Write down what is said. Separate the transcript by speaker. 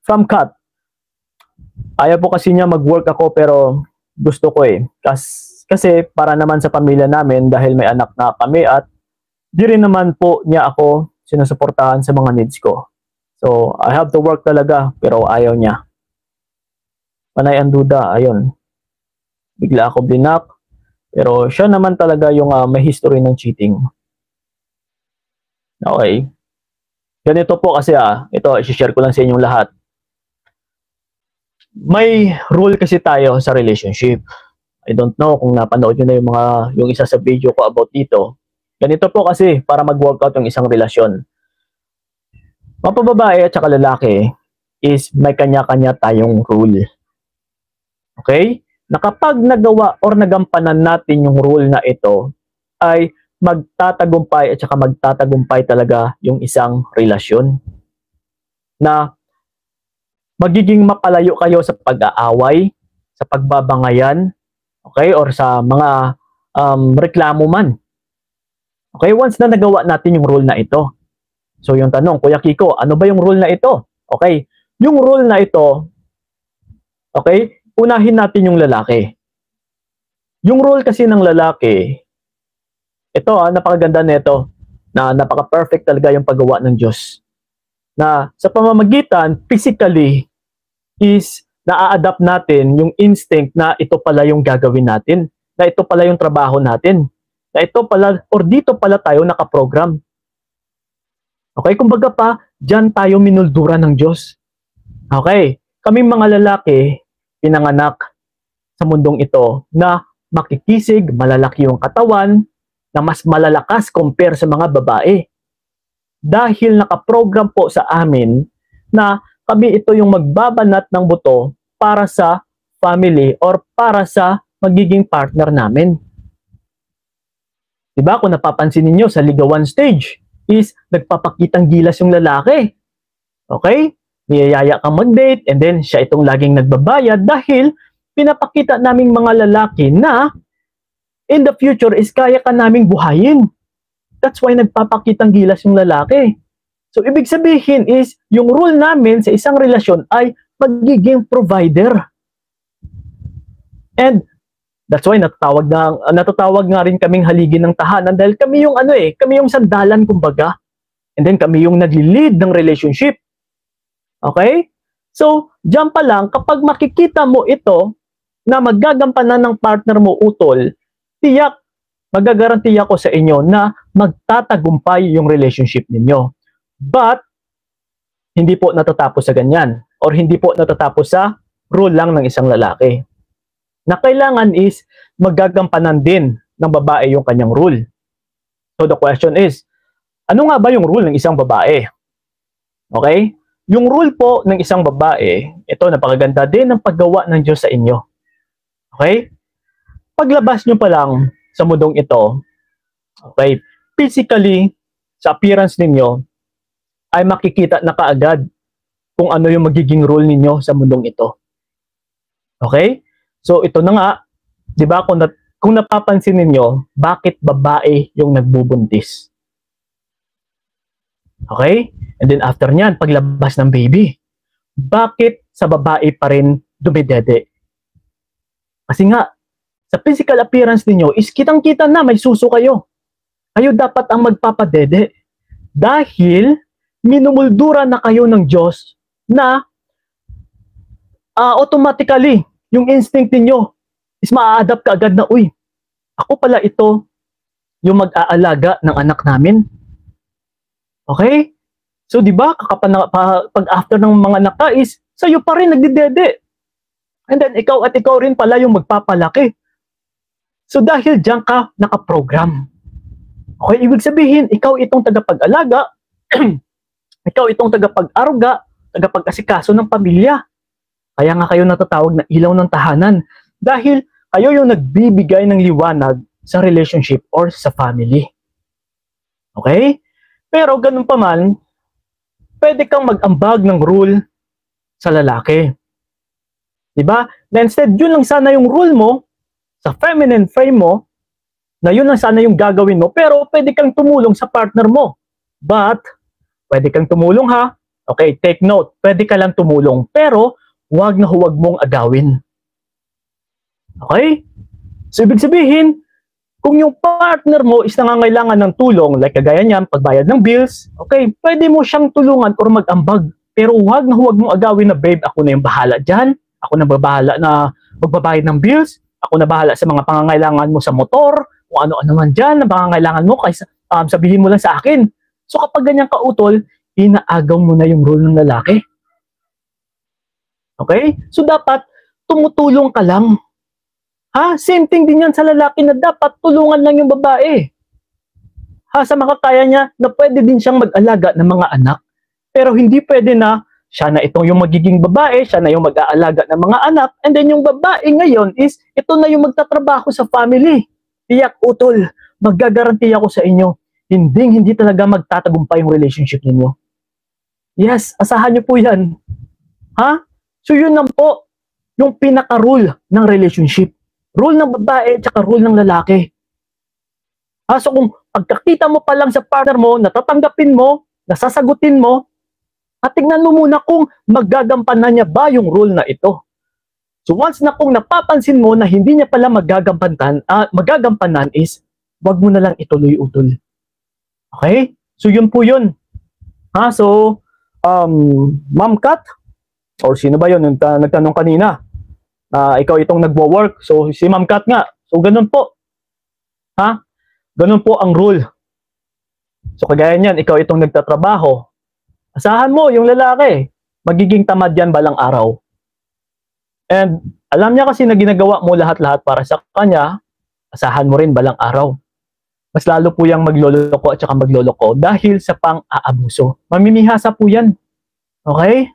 Speaker 1: From Kat. Ayaw po kasi niya mag-work ako pero gusto ko eh. Kasi para naman sa pamilya namin dahil may anak na kami at di rin naman po niya ako sinusuportahan sa mga needs ko. So, I have to work talaga pero ayaw niya. Panay ang duda, ayun. Bigla ako blinak. Pero siya naman talaga yung may history ng cheating. Okay. Ganito po kasi ito, i-share ko lang sa inyong lahat. May rule kasi tayo sa relationship. I don't know kung napanood nyo na yung isa sa video ko about dito. Ganito po kasi para mag-workout yung isang relasyon. Mga babae at saka lalaki is may kanya-kanya tayong rule. Okay? Na kapag nagawa or nagampanan natin yung rule na ito, ay magtatagumpay at saka magtatagumpay talaga yung isang relasyon. Na magiging mapalayo kayo sa pag-aaway, sa pagbabangayan, okay, or sa mga reklamo man. Okay, once na nagawa natin yung rule na ito. So yung tanong, Kuya Kiko, ano ba yung rule na ito? Okay, yung rule na ito, okay, unahin natin yung lalaki. Yung rule kasi ng lalaki, ito napakaganda nito, na napaka-perfect talaga yung paggawa ng Diyos. Na sa pamamagitan, physically, is na-adapt natin yung instinct na ito pala yung gagawin natin, na ito pala yung trabaho natin, na ito pala, or dito pala tayo nakaprogram. Okay, kumbaga pa, dyan tayo minuldura ng Diyos. Okay, kaming mga lalaki, pinanganak sa mundong ito na makikisig, malalaki yung katawan, na mas malalakas compare sa mga babae. Dahil nakaprogram po sa amin na kami ito yung magbabanat ng buto para sa family or para sa magiging partner namin. Diba? Kung napapansin ninyo sa ligawan stage is nagpapakitang gilas yung lalaki. Okay? Niyayaya kang mag-date and then siya itong laging nagbabayad dahil pinapakita naming mga lalaki na in the future is kaya ka naming buhayin. That's why nagpapakitang gilas yung lalaki. So, ibig sabihin is, yung rule namin sa isang relasyon ay magiging provider. And, that's why natatawag nga rin kaming haligi ng tahanan dahil kami yung kami yung sandalan kumbaga. And then, kami yung nagli-lead ng relationship. Okay? So, diyan pa lang, kapag makikita mo ito, na maggagampanan ng partner mo utol, tiyak, magagarantiya ko sa inyo na magtatagumpay yung relationship ninyo. But, hindi po natatapos sa ganyan. Or hindi po natatapos sa rule lang ng isang lalaki. Na kailangan is maggagampanan din ng babae yung kanyang rule. So the question is, ano nga ba yung rule ng isang babae? Okay? Yung rule po ng isang babae, ito napakaganda din ng paggawa ng Diyos sa inyo. Okay? Paglabas nyo pa lang sa mundong ito, okay, physically, sa appearance ninyo, ay makikita na kaagad kung ano yung magiging role ninyo sa mundong ito. Okay? So, ito na nga, di ba, kung napapansin ninyo, bakit babae yung nagbubuntis? Okay? And then after nyan, paglabas ng baby, bakit sa babae pa rin dumidede? Kasi nga, sa physical appearance ninyo is kitang-kita na may suso kayo. Kayo dapat ang magpapadede. Dahil minumuldura na kayo ng Diyos na automatically yung instinct ninyo is maa-adapt ka agad na, uy, ako pala ito yung mag-aalaga ng anak namin. Okay? So, di ba, pag after ng mga anak ka is, sa'yo pa rin nagdidede. And then, ikaw rin pala yung magpapalaki. So, dahil diyan ka nakaprogram. Okay, ibig sabihin, ikaw itong tagapag-alaga, ikaw itong tagapag-aruga, tagapag-asikaso ng pamilya. Kaya nga kayo natatawag na ilaw ng tahanan. Dahil kayo yung nagbibigay ng liwanag sa relationship or sa family. Okay? Pero ganun pa man, pwede kang mag-ambag ng rule sa lalaki. Diba? Na instead, yun lang sana yung rule mo, sa feminine frame mo, na yun lang sana yung gagawin mo, pero pwede kang tumulong sa partner mo. But, pwede kang tumulong ha, Okay, take note, pwede ka lang tumulong, pero huwag na huwag mong agawin. Okay? So, ibig sabihin, kung yung partner mo is nangangailangan ng tulong, like kagaya niyan, pagbayad ng bills, okay, pwede mo siyang tulungan or mag-ambag. Pero huwag na huwag mong agawin na, babe, ako na yung bahala dyan. Ako na bahala na magbabayad ng bills. Ako na bahala sa mga pangangailangan mo sa motor, kung ano-ano man dyan, na pangangailangan mo, kaysa sabihin mo lang sa akin. So, kapag ganyan kautol, inaagaw mo na yung role ng lalaki. Okay? So, dapat tumutulong ka lang. Ha? Same thing din yan sa lalaki na dapat tulungan lang yung babae. Ha? Sa makakaya niya na pwede din siyang mag-alaga ng mga anak. Pero hindi pwede na siya na itong yung magiging babae, siya na yung mag-aalaga ng mga anak, and then yung babae ngayon is ito na yung magtatrabaho sa family. Tiyak utol, maggagaranti ako sa inyo, hindi talaga magtatagumpay yung relationship ninyo. Yes, asahan niyo po yan. Ha? So yun lang po, yung pinaka-rule ng relationship. Rule ng babae at rule ng lalaki. Ha? So kung pagkakita mo pa lang sa partner mo, natatanggapin mo, nasasagutin mo, at tingnan mo muna kung maggagampanan niya ba yung rule na ito. So once na kung napapansin mo na hindi niya pala magagampanan is, wag mo na lang ituloy-utol. Okay? So yun po yun. Ha? So, Ma'am Kat, or sino ba yun yung nagtanong kanina? Ikaw itong nagwo-work. So, si Ma'am Kat nga. So, ganun po. Ha? Ganun po ang rule. So, kagaya niyan, ikaw itong nagtatrabaho. Asahan mo, yung lalaki, magiging tamad yan balang araw. And, alam niya kasi na ginagawa mo lahat-lahat para sa kanya, asahan mo rin balang araw. Mas lalo po yung magloloko at saka magloloko dahil sa pang-aabuso. Mamimihasa po yan. Okay?